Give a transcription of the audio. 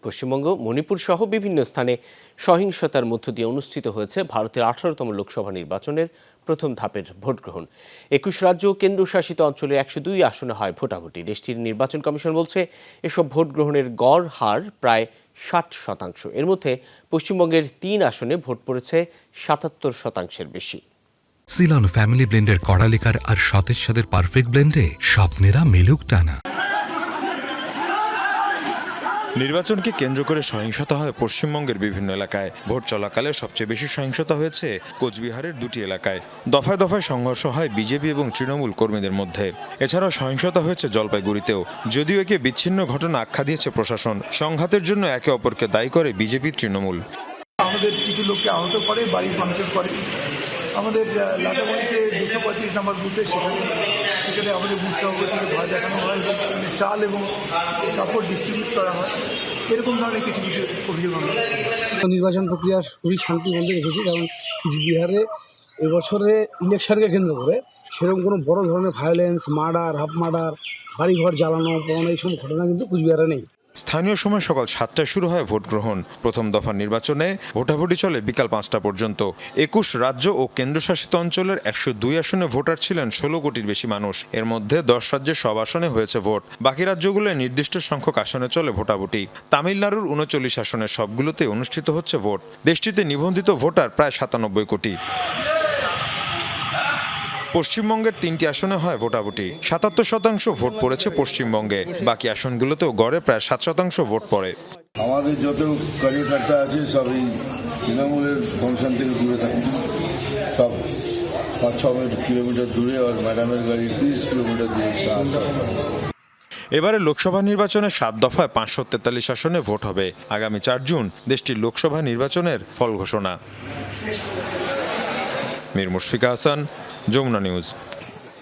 পশ্চিমবঙ্গ, মণিপুর সহ বিভিন্ন স্থানে সহিংসতার মধ্য দিয়ে অনুষ্ঠিত হয়েছে ভারতের 18তম লোকসভা নির্বাচনের প্রথম ধাপের ভোট গ্রহণ। 21 রাজ্য ও কেন্দ্রশাসিত অঞ্চলে 102 আসনে হয় ভোটাভুটি। দেশটির নির্বাচন কমিশন বলছে এসব ভোট গ্রহণের গড় হার প্রায় 60%। এর মধ্যে পশ্চিমবঙ্গের 3 আসনে ভোট পড়েছে 77%-এর বেশি। সিলন ফ্যামিলি ব্লেন্ডের কড়ালিকার আর সতেজ স্বাদের পারফেক্ট ব্লেন্ডে স্বপ্নেরা মিলুক টানা। নির্বাচনকে কেন্দ্র করে সহিংসতা হয় পশ্চিমবঙ্গের বিভিন্ন এলাকায়। ভোট চলাকালে সবচেয়ে বেশি সহিংসতা হয়েছে কোচবিহারের 2টি এলাকায়। দফায় দফায় সংঘর্ষ হয় বিজেপি এবং তৃণমূল কর্মীদের মধ্যে। এছাড়াও সহিংসতা হয়েছে জলপাইগুড়িতেও, যদিও একে বিচ্ছিন্ন ঘটনা আখ্যা দিয়েছে প্রশাসন। সংঘাতের জন্য একে অপরকে দায়ী করে বিজেপি তৃণমূল। আমাদের কিছু লোককে আহত করে, বাড়ি ভাঙচুর করে। আমাদের লাটাবড়িতে 235 নম্বর বুথে সেখানে আমাদের বুথ সভাপতিকে ভয় দেখানো হয় এবং সেখানে চাল এবং কাপড় ডিস্ট্রিবিউট করা হয়। এরকম ধরনের কিছু কিছু অভিযোগ আমরা নির্বাচন প্রক্রিয়া খুবই শান্তি বন্ধে রেখেছি, কারণ কুচবিহারে এবছরে ইলেকশনকে কেন্দ্র করে সেরকম কোনো বড় ধরনের ভায়োলেন্স, মার্ডার, হাফ মার্ডার, বাড়িঘর জ্বালানো, পোড়ানো এইসব ঘটনা কিন্তু কুচবিহারে নেই। স্থানীয় সময় সকাল 7টায় শুরু হয় ভোট গ্রহণ। প্রথম দফার নির্বাচনে ভোটাভুটি চলে বিকাল 5টা পর্যন্ত। 21 রাজ্য ও কেন্দ্রশাসিত অঞ্চলের 102 আসনে ভোটার ছিলেন 16 কোটির বেশি মানুষ। এর মধ্যে 10 রাজ্যের সব আসনে হয়েছে ভোট। বাকি রাজ্যগুলোয় নির্দিষ্ট সংখ্যক আসনে চলে ভোটাভুটি। তামিলনাড়ুর 39 আসনের সবগুলোতে অনুষ্ঠিত হচ্ছে ভোট। দেশটিতে নিবন্ধিত ভোটার প্রায় 97 কোটি। পশ্চিমবঙ্গের 3টি আসনে হয় ভোটাভুটি। 77% ভোট পড়েছে পশ্চিমবঙ্গে। বাকি আসনগুলোতেও গড়ে প্রায় 7% ভোট পড়ে। আমাদের যত কার্যকর্তা আছে সবই তৃণমূলের ফাংশন থেকে দূরে থাকে, সব 5-6 কিলোমিটার দূরে, আর ম্যাডামের গাড়ি 30 কিলোমিটার দূরে। এবারে লোকসভা নির্বাচনে 7 দফায় 543 আসনে ভোট হবে। আগামী 4 জুন দেশটির লোকসভা নির্বাচনের ফল ঘোষণা। মীর মুশফিকা হাসান, যমুনা নিউজ।